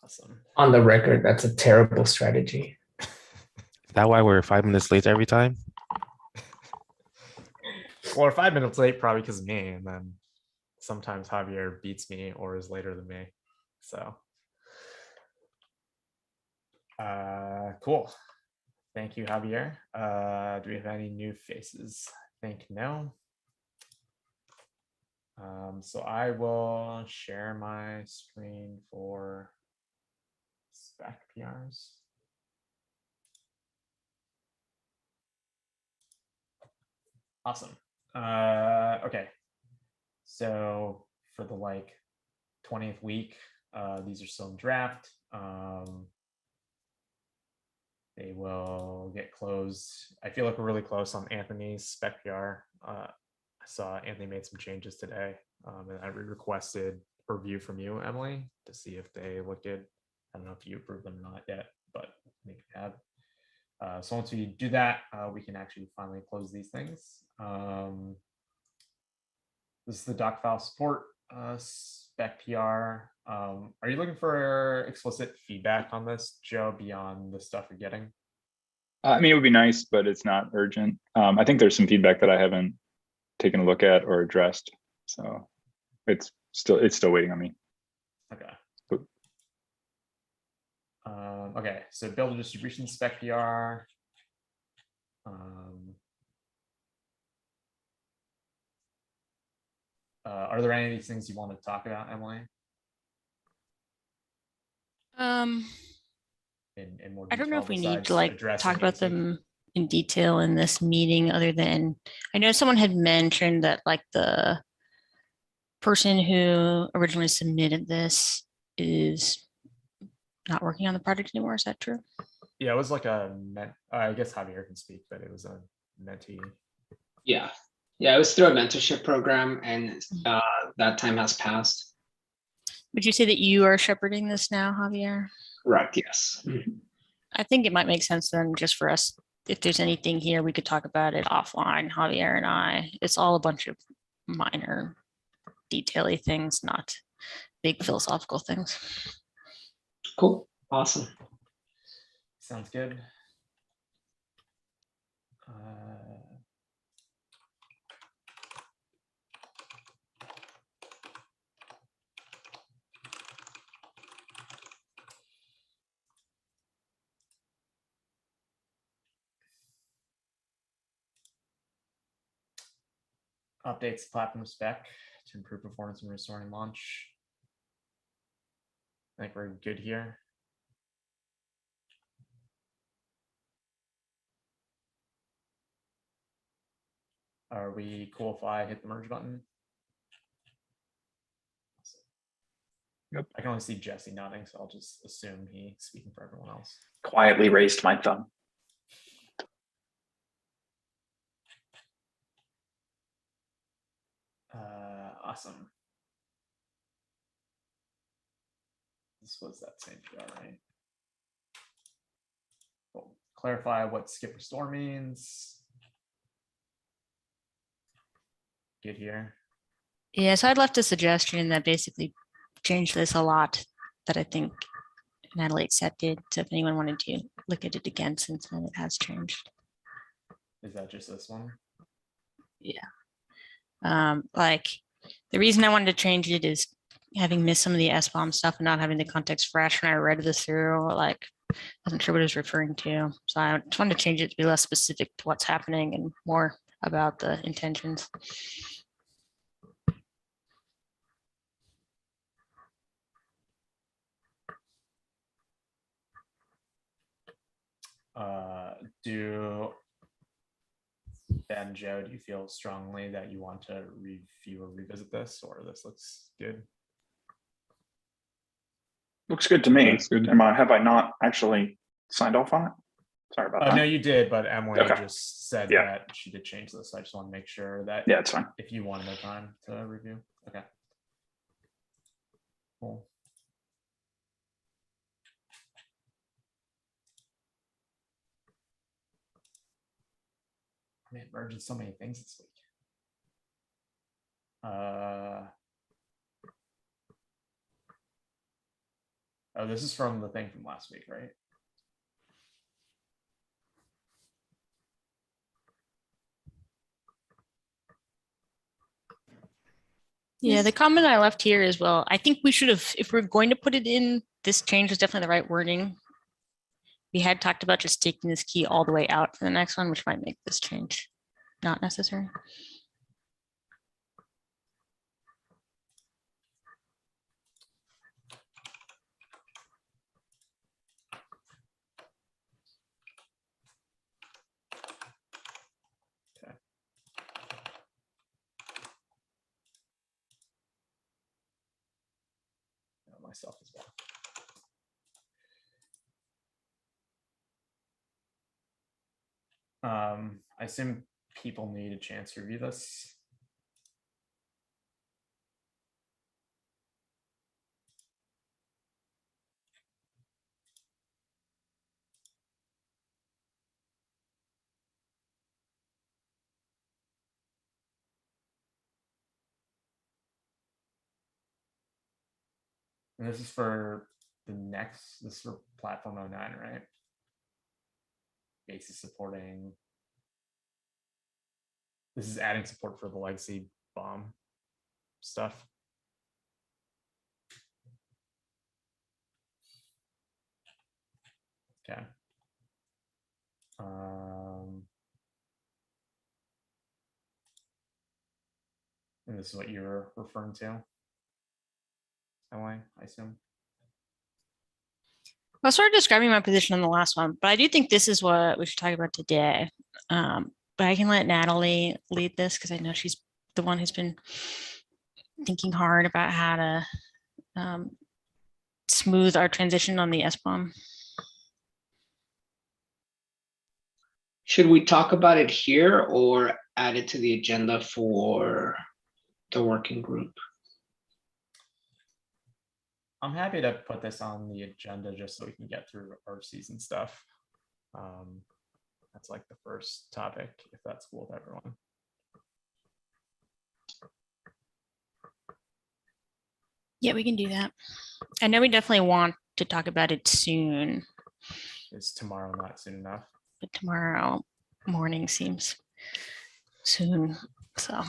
Awesome. On the record, that's a terrible strategy. Is that why we're 5 minutes late every time? Well, we're 5 minutes late probably because of me, and then sometimes Javier beats me or is later than me. So cool. Thank you, Javier. Do we have any new faces? I think no. So I will share my screen for spec PRs. Awesome. Okay. So for the 20th week, these are still in draft. They will get closed. I feel like we're really close on Anthony's spec PR. I saw Anthony made some changes today, and I requested a review from you, Emily, to see if they look good. I don't know if you approved them or not yet, but I think you have. So once we do that, we can actually finally close these things. This is the doc file support spec PR. Are you looking for explicit feedback on this, Joe, beyond the stuff you're getting? I mean, it would be nice, but it's not urgent. I think there's some feedback that I haven't taken a look at or addressed, so it's still waiting on me. Okay. Okay, so build a distribution spec PR. Are there any of these things you want to talk about, Emily? In more I don't know detail if we need to besides talk about addressing them in detail in this meeting, other than I know someone had mentioned that the person who originally submitted this is not working on the project anymore. Is that true? Yeah, it was like I guess Javier can speak, but it was a mentee. Yeah, it was through a mentorship program, and that time has passed. Would you say that you are shepherding this now, Javier? Correct, yes. I think it might make sense then, just for us, if there's anything here, we could talk about it offline, Javier and I. It's all a bunch of minor detaily things, not big philosophical things. Cool, awesome. Sounds good. Updates the platform spec to improve performance and restoring launch. I think we're good here. Are we cool if I hit the merge button? Yep. I can only see Jesse nodding, so I'll just assume he's speaking for everyone else. Quietly raised my thumb. Awesome. This was that same PR, right? We'll clarify what skip restore means. Good here. Yeah, so I'd left a suggestion that basically changed this a lot, that I think Natalie accepted. So if anyone wanted to look at it again, since then it has changed. Is that just this one? Yeah. Like the reason I wanted to change it is having missed some of the S-bomb stuff and not having the context fresh when I read this through, I wasn't sure what it was referring to. So I just wanted to change it to be less specific to what's happening and more about the intentions. Do Ben, Joe, do you feel strongly that you want to review or revisit this, or this looks good? Looks good to me. Looks good. Have I not actually signed off on it? Sorry about that. No, you did, but Emily Okay. just said Yeah. that she did change this. I just want to make sure that Yeah, it's fine. if you wanted more time to review. Okay. Cool. Man, merging so many things this week. Oh, this is from the thing from last week, right? Yeah, the comment I left here as well. I think we should have, if we're going to put it in, this change was definitely the right wording. We had talked about just taking this key all the way out for the next one, which might make this change not necessary. Myself as well. I assume people need a chance to review this. And this is for this is for platform 09, right? Basically supporting. This is adding support for the legacy bomb stuff. Okay. And this is what you're referring to, Emily, I assume. I was sort of describing my position on the last one, but I do think this is what we should talk about today. But I can let Natalie lead this because I know she's the one who's been thinking hard about how to smooth our transition on the SBOM. Should we talk about it here or add it to the agenda for the working group? I'm happy to put this on the agenda just so we can get through our season stuff. That's like the first topic, if that's cool with everyone. Yeah, we can do that. I know we definitely want to talk about it soon. Is tomorrow not soon enough? But tomorrow morning seems soon. So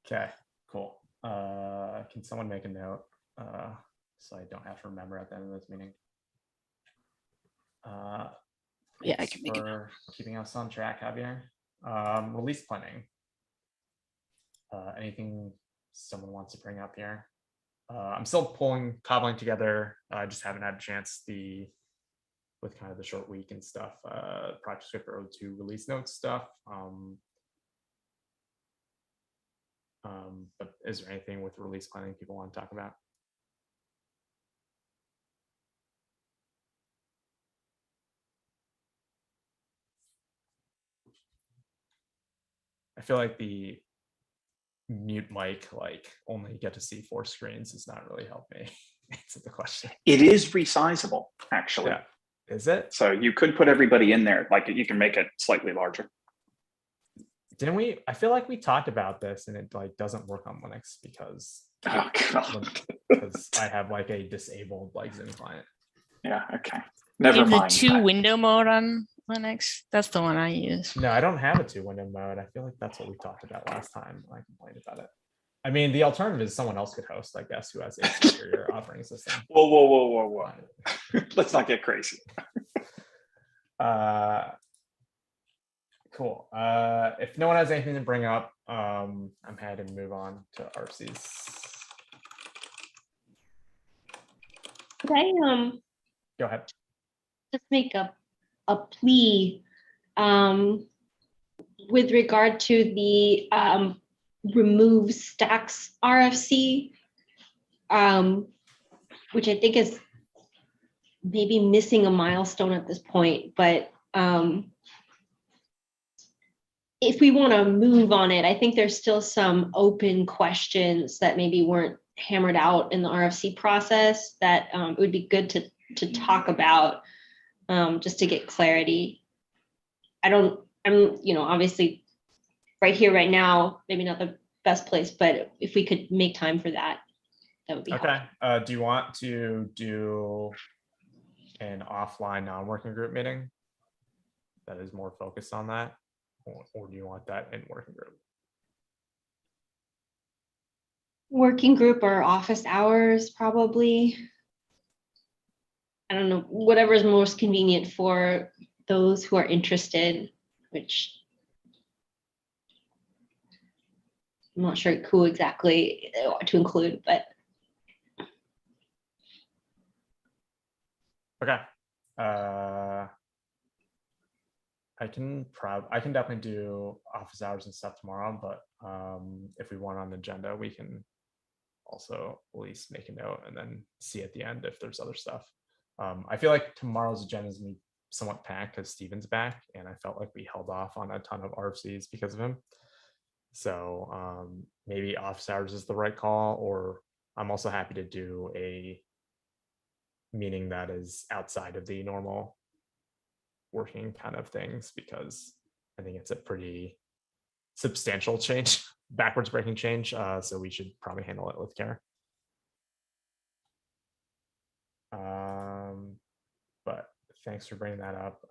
Okay, cool. Can someone make a note so I don't have to remember at the end of this meeting? yeah, I can make it. For keeping us on track, Javier. Release planning. Anything someone wants to bring up here? I'm still cobbling together. I just haven't had a chance with kind of the short week and stuff. Project Swift O2 release notes stuff. But is there anything with release planning people want to talk about? I feel like the mute mic, like only get to see 4 screens, does not really help me answer the question. It is resizable, actually. Yeah. Is it? So you could put everybody in there. Like you can make it slightly larger. Didn't we? I feel like we talked about this and it like doesn't work on Linux because Oh, God. because I have like a disabled like Zoom client. Yeah, okay. You Never have the mind. 2 window mode on Linux. That's the one I use. No, I don't have a 2-window mode. I feel like that's what we talked about last time when I complained about it. I mean, the alternative is someone else could host, I guess, who has a superior operating system. Whoa. Let's not get crazy. Cool. If no one has anything to bring up, I'm happy to move on to RCs. Could I Go ahead. just make a plea with regard to the remove stacks RFC, which I think is maybe missing a milestone at this point, but if we want to move on it, I think there's still some open questions that maybe weren't hammered out in the RFC process that it would be good to talk about just to get clarity. I'm obviously right here, right now, maybe not the best place, but if we could make time for that. that would be Okay, helpful. do you want to do an offline non-working group meeting that is more focused on that? Or do you want that in working group? Working group or office hours, probably. I don't know, whatever is most convenient for those who are interested, which I'm not sure who exactly to include, but Okay. I can definitely do office hours and stuff tomorrow, but if we want on the agenda, we can also at least make a note and then see at the end if there's other stuff. I feel like tomorrow's agenda is gonna be somewhat packed because Steven's back, and I felt like we held off on a ton of RFCs because of him. So maybe office hours is the right call, or I'm also happy to do a meeting that is outside of the normal working kind of things, because I think it's a pretty substantial change, backwards breaking change. So we should probably handle it with care. But thanks for bringing that up.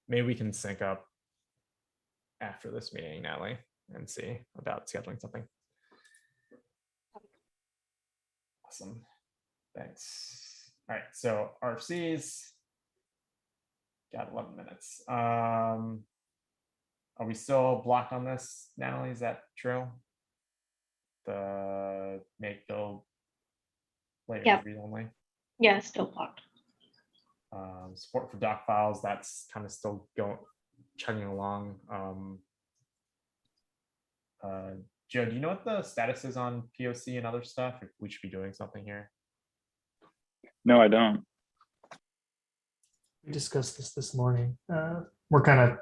Maybe we can sync up after this meeting, Natalie, and see about scheduling something. Awesome. Thanks. All right, so RFCs. Got 11 minutes. Are we still blocked on this, Natalie? Is that true? The make build later Yep. read only. yeah, still blocked. Support for doc files, that's kind of still chugging along. Joe, do you know what the status is on POC and other stuff? If we should be doing something here? No, I don't. We discussed this morning. We're kind of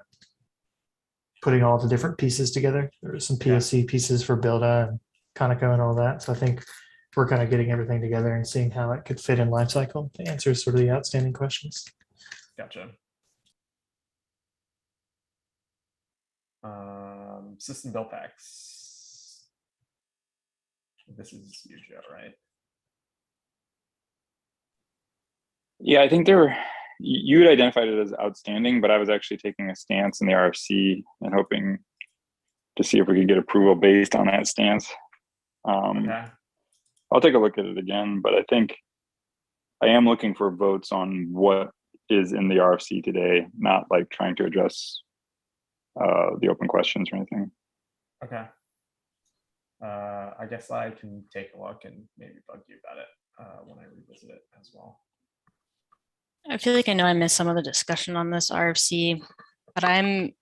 putting all the different pieces together. There were some POC pieces for Builda and Conoco and all that. So I think we're kind of getting everything together and seeing how it could fit in lifecycle to answer sort of the outstanding questions. Gotcha. System build packs. This is you, Joe, right? Yeah, I think you had identified it as outstanding, but I was actually taking a stance in the RFC and hoping to see if we could get approval based on that stance. Okay. I'll take a look at it again, but I think I am looking for votes on what is in the RFC today, not like trying to address the open questions or anything. Okay. I guess I can take a look and maybe bug you about it when I revisit it as well. I feel like I know I missed some of the discussion on this RFC, but I'm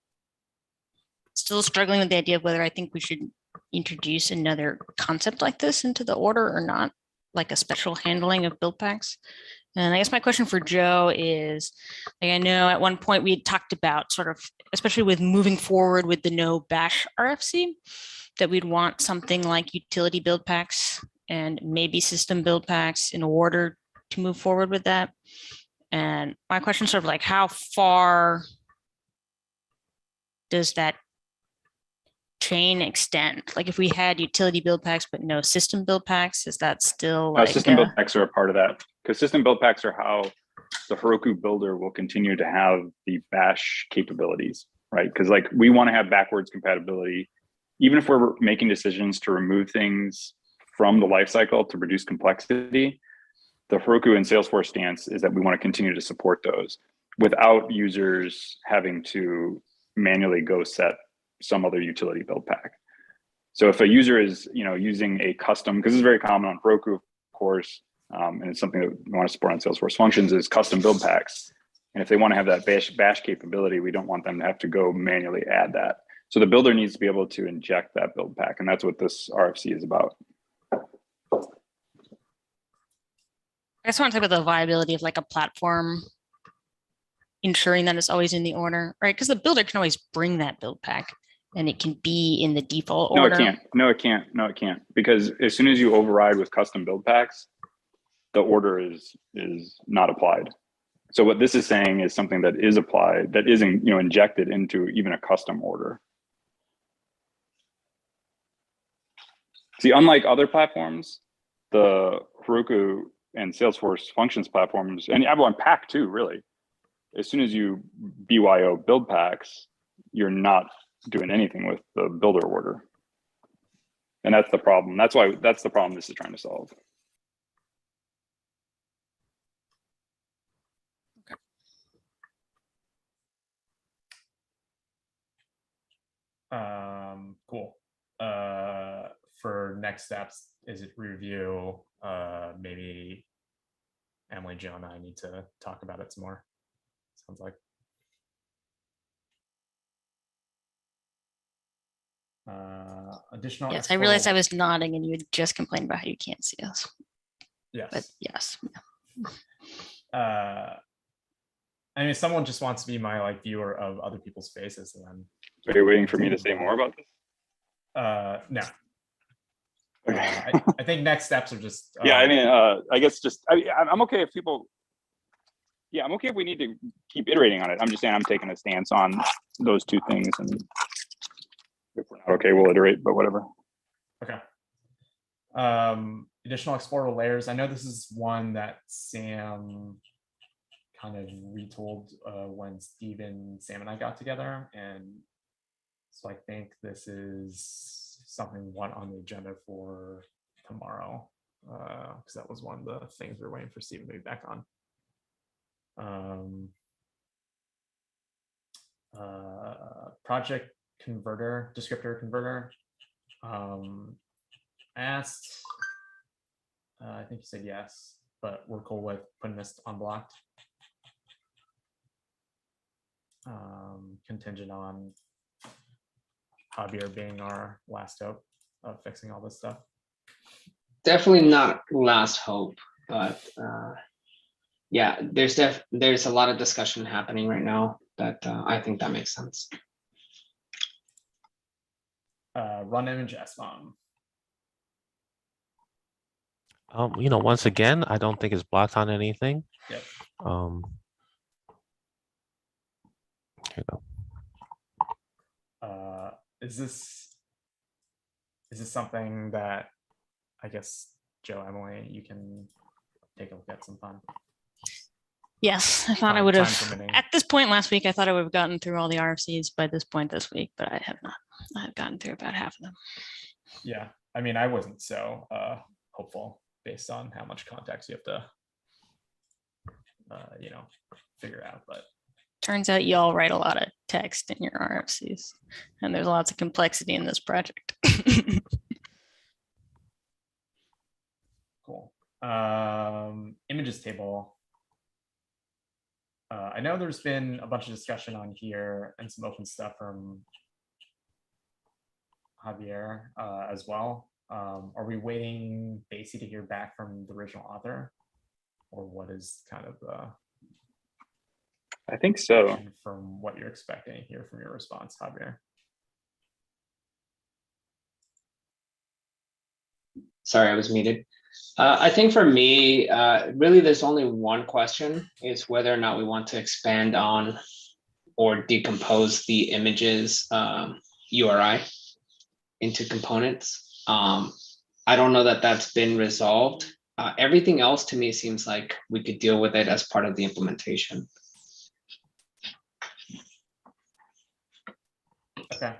still struggling with the idea of whether I think we should introduce another concept like this into the order or not, like a special handling of build packs. And I guess my question for Joe is, like, I know at one point we had talked about sort of, especially with moving forward with the no bash RFC, that we'd want something like utility build packs and maybe system build packs in order to move forward with that. And my question is sort of like, how far does that chain extend? Like if we had utility build packs, but no system build packs, is that still like system build packs are a part of that, because system build packs are how the Heroku builder will continue to have the bash capabilities, right? Because like we want to have backwards compatibility, even if we're making decisions to remove things from the lifecycle to reduce complexity. The Heroku and Salesforce stance is that we want to continue to support those without users having to manually go set some other utility build pack. So if a user is, using a custom, because it's very common on Heroku, of course, and it's something that we want to support on Salesforce Functions, is custom build packs. And if they want to have that bash capability, we don't want them to have to go manually add that. So the builder needs to be able to inject that build pack, and that's what this RFC is about. I just want to talk about the viability of like a platform, ensuring that it's always in the order, right? Because the builder can always bring that build pack and it can be in the default order. No, it can't. Because as soon as you override with custom build packs, the order is not applied. So what this is saying is something that is applied, that isn't, injected into even a custom order. See, unlike other platforms, the Heroku and Salesforce functions platforms, and everyone pack too, really. As soon as you BYO build packs, you're not doing anything with the builder order. And that's the problem. That's the problem this is trying to solve. Cool. For next steps, is it review? Maybe Emily, Joe, and I need to talk about it some more. Sounds like. Additional. Yes, I realized I explorable- was nodding and you had just complained about how you can't see us, Yes. but yes. I mean, if someone just wants to be my like viewer of other people's faces, then Are you waiting for me to say more about this? no. Okay. I think next steps are just. Yeah, I mean, I guess just I'm okay if people. Yeah, I'm okay if we need to keep iterating on it. I'm just saying I'm taking a stance on those two things, and if we're not okay, we'll iterate. But whatever. Okay. Additional explorable layers. I know this is one that Sam kind of retold when Steven, Sam, and I got together, and so I think this is something we want on the agenda for tomorrow, because that was one of the things we were waiting for Steven to be back on. Project converter, descriptor converter. I asked, I think you said yes, but we're cool with putting this unblocked. Contingent on Javier being our last hope of fixing all this stuff. Definitely not last hope, but yeah, there's a lot of discussion happening right now that I think that makes sense. Run image SBOM. Once again, I don't think it's blocked on anything. Yep. Here you go. Is this something that I guess Joe, Emily, you can take a look at sometime? Yes, I thought I Time- would time have, permitting. at this point last week, I thought I would have gotten through all the RFCs by this point this week, but I have not. I've gotten through about half of them. Yeah, I mean, I wasn't so hopeful based on how much context you have to, figure out. But Turns out you all write a lot of text in your RFCs, and there's lots of complexity in this project. cool. Images table. I know there's been a bunch of discussion on here and some open stuff from Javier as well. Are we waiting basically to hear back from the original author, or what is kind of the I think so. from what you're expecting here from your response, Javier? Sorry, I was muted. I think for me, really, there's only one question: is whether or not we want to expand on or decompose the images URI into components. I don't know that that's been resolved. Everything else to me seems like we could deal with it as part of the implementation. Okay.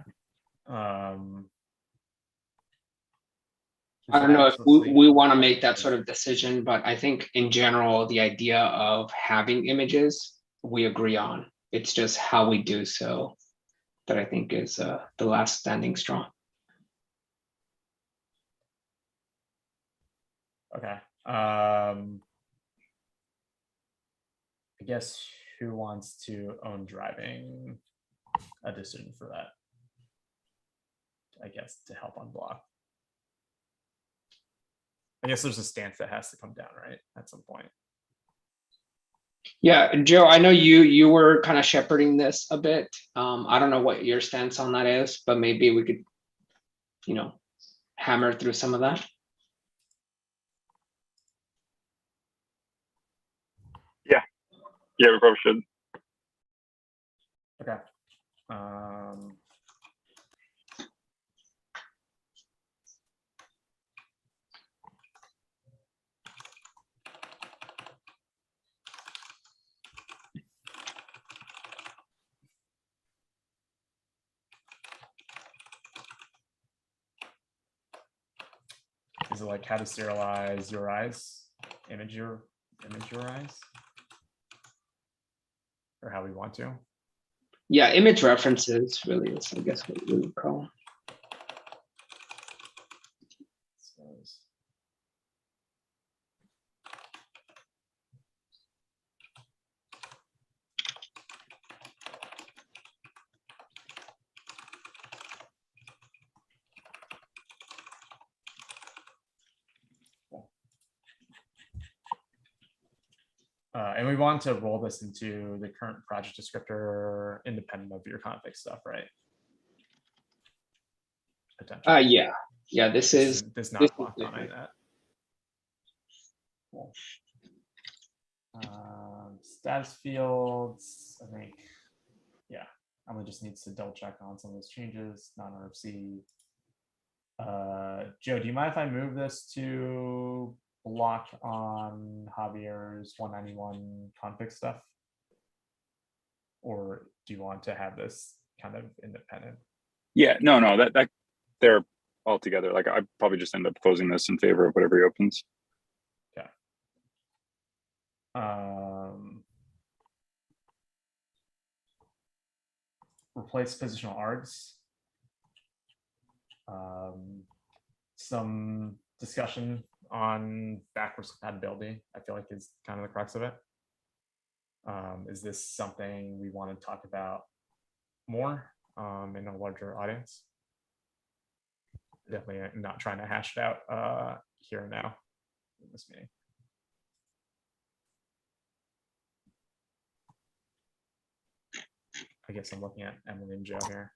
I don't know if we want to make that sort of decision, but I think in general, the idea of having images, we agree on. It's just how we do so that I think is the last standing straw. Okay. I guess who wants to own driving a decision for that? I guess to help unblock. I guess there's a stance that has to come down, right, at some point. Yeah, Joe, I know you were kind of shepherding this a bit. I don't know what your stance on that is, but maybe we could, hammer through some of that. Yeah, we probably should. Okay. Is it like how to serialize your eyes, image your eyes? Or how we want to? Yeah, image references really is, I guess, what we would call. And we want to roll this into the current project descriptor independent of your config stuff, right? Potentially. Yeah, this is this this not is blocked on different. that. Cool. Status fields, I think, yeah, Emily just needs to double check on some of those changes, non-RFC. Joe, do you mind if I move this to block on Javier's 191 config stuff? Or do you want to have this kind of independent? Yeah, no, that they're all together. Like I probably just end up closing this in favor of whatever he opens. Okay. Replace positional args. Some discussion on backwards compatibility, I feel like is kind of the crux of it. Is this something we want to talk about more in a larger audience? Definitely not trying to hash it out here and now in this meeting. I guess I'm looking at Emily and Joe here.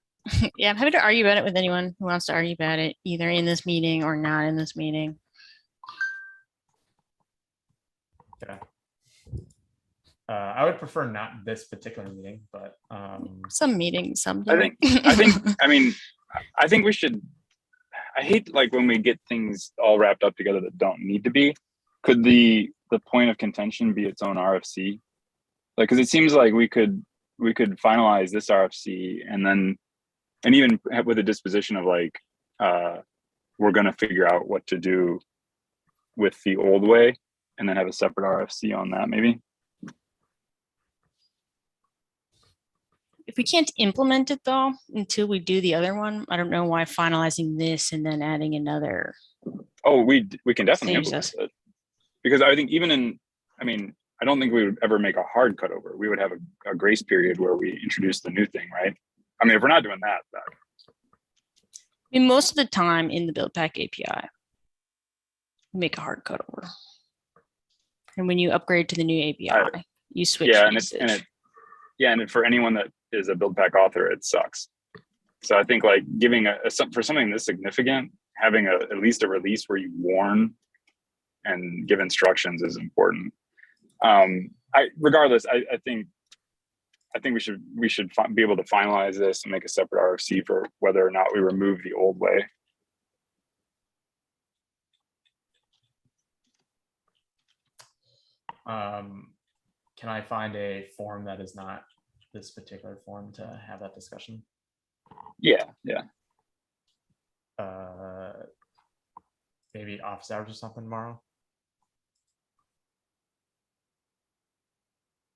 Yeah, I'm happy to argue about it with anyone who wants to argue about it, either in this meeting or not in this meeting. Okay. I would prefer not this particular meeting, but Some meetings, some I don't. think we should. I hate like when we get things all wrapped up together that don't need to be. Could the point of contention be its own RFC? Like, because it seems like we could finalize this RFC and even with a disposition of like we're going to figure out what to do with the old way, and then have a separate RFC on that maybe. If we can't implement it though, until we do the other one, I don't know why finalizing this and then adding another. Oh, we can definitely Saves implement us. it. Because I think I don't think we would ever make a hard cutover. We would have a grace period where we introduce the new thing, right? I mean, if we're not doing that. I mean, most of the time in the build pack API, we make a hard cutover. And when you upgrade to the new API, you switch usage. And for anyone that is a build pack author, it sucks. So I think like giving for something this significant, having at least a release where you warn and give instructions is important. Regardless, I think we should be able to finalize this and make a separate RFC for whether or not we remove the old way. Can I find a form that is not this particular form to have that discussion? Yeah. Maybe office hours or something tomorrow.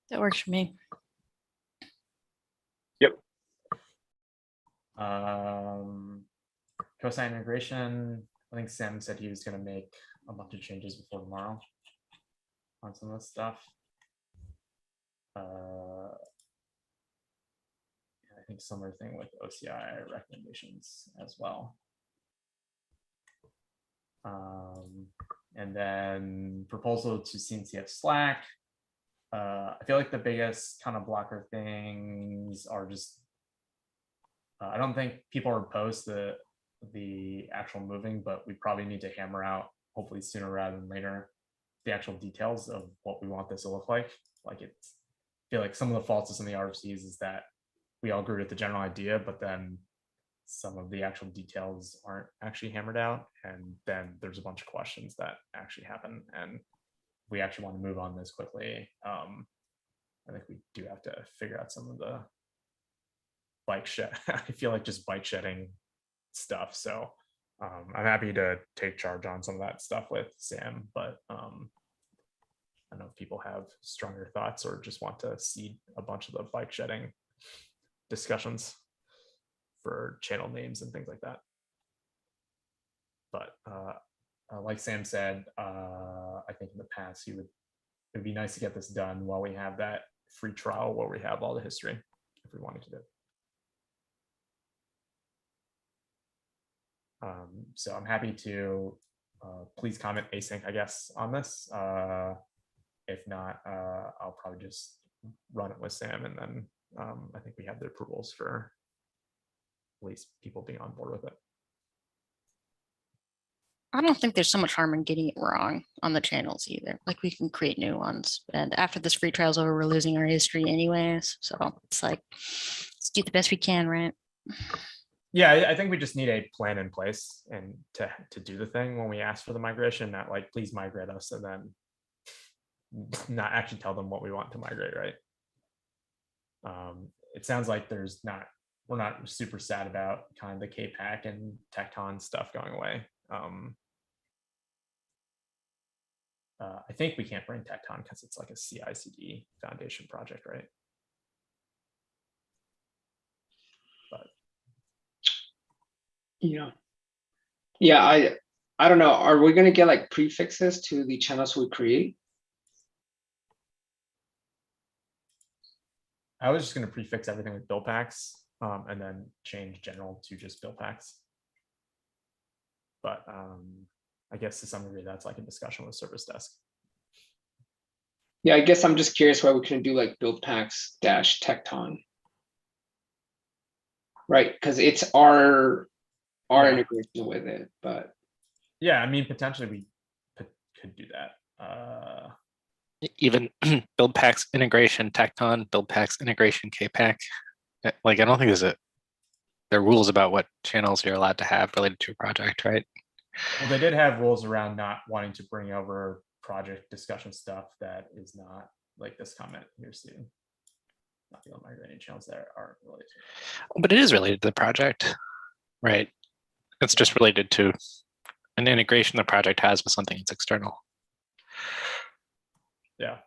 That works for me. Yep. Cosine integration. I think Sam said he was going to make a bunch of changes before tomorrow on some of this stuff. I think similar thing with OCI recommendations as well. And then proposal to CNCF Slack. I feel like the biggest kind of blocker things are just, I don't think people are opposed to the actual moving, but we probably need to hammer out, hopefully sooner rather than later, the actual details of what we want this to look like. Like I feel like some of the faults of some of the RFCs is that we all agree with the general idea, but then some of the actual details aren't actually hammered out. And then there's a bunch of questions that actually happen. And we actually want to move on this quickly. I think we do have to figure out some of the bike shed. I feel like just bike shedding stuff. So I'm happy to take charge on some of that stuff with Sam, but I don't know if people have stronger thoughts or just want to see a bunch of the bike shedding discussions for channel names and things like that. But like Sam said, I think in the past it'd be nice to get this done while we have that free trial where we have all the history if we wanted to do. So I'm happy to please comment async, I guess, on this. If not, I'll probably just run it with Sam, and then I think we have the approvals for at least people being on board with it. I don't think there's so much harm in getting it wrong on the channels either. Like we can create new ones. And after this free trial's over, we're losing our history anyways. So it's like, let's do the best we can, right? Yeah, I think we just need a plan in place and to do the thing when we ask for the migration, not like, please migrate us, and then not actually tell them what we want to migrate, right? It sounds like we're not super sad about kind of the K-Pack and Tecton stuff going away. I think we can't bring Tecton because it's like a CI/CD foundation project, right? But yeah, I don't know. Are we gonna get like prefixes to the channels we create? I was just going to prefix everything with build packs, and then change general to just build packs. But I guess to some degree that's like a discussion with service desk. Yeah, I guess I'm just curious why we couldn't do like build packs dash Tecton. Right, because it's our Yeah. integration with it, but Yeah, I mean, potentially we could do that. Even build packs integration Tecton, build packs integration K-Pack. Like, I don't think there are rules about what channels you're allowed to have related to a project, right? Well, they did have rules around not wanting to bring over project discussion stuff that is not like this comment here, Stephen. Not the migrating channels that aren't related. But it is related to the project, right? It's just related to an integration the project has with something that's external. Yeah.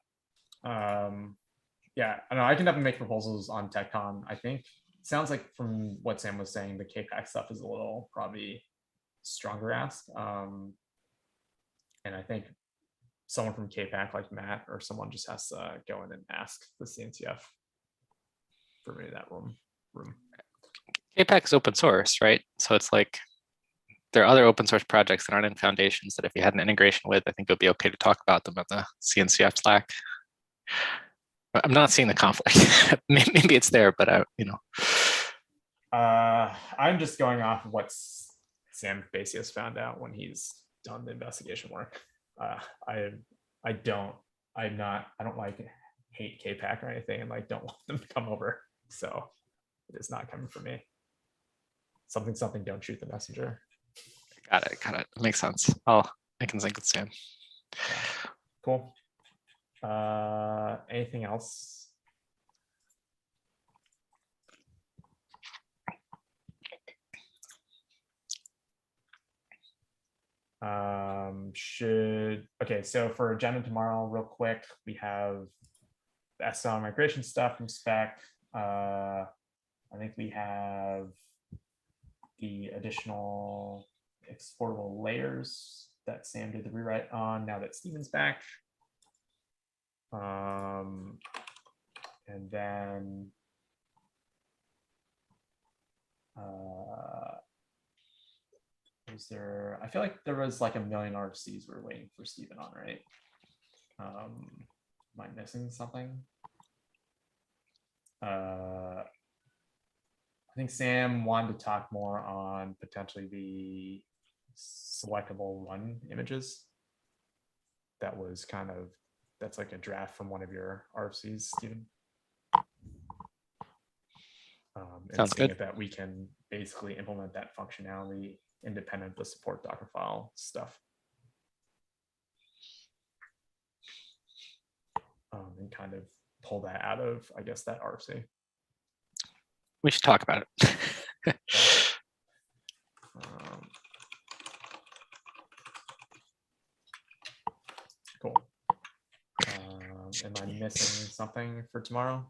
Yeah, I know I can definitely make proposals on Tecton. I think it sounds like from what Sam was saying, the K-Pack stuff is a little probably stronger ask. And I think someone from K-Pack like Matt or someone just has to go in and ask the CNCF for me that room. K-Pack is open source, right? So it's like there are other open source projects that aren't in foundations that if you had an integration with, I think it would be okay to talk about them at the CNCF Slack. I'm not seeing the conflict. Maybe it's there, but I'm just going off of what Sam Basius found out when he's done the investigation work. I don't hate K-Pack or anything, and like don't want them to come over. So it is not coming from me. Something. Don't shoot the messenger. Got it. Makes sense. I can sync with Sam. Yeah. Cool. Anything else? Okay, so for agenda tomorrow, real quick, we have the SL migration stuff from spec. I think we have the additional exportable layers that Sam did the rewrite on now that Steven's back. And then I feel like there was like a million RFCs we're waiting for Steven on, right? Am I missing something? I think Sam wanted to talk more on potentially the selectable run images. That's like a draft from one of your RFCs, Stephen. Sounds good. That we can basically implement that functionality independent of the support Docker file stuff. And kind of pull that out of, I guess, that RFC. We should talk about it. Am I missing something for tomorrow?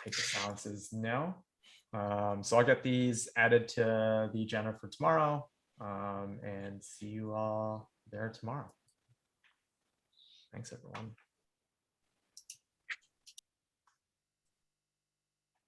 Take the silence as no. So I'll get these added to the agenda for tomorrow, and see you all there tomorrow. Thanks, everyone.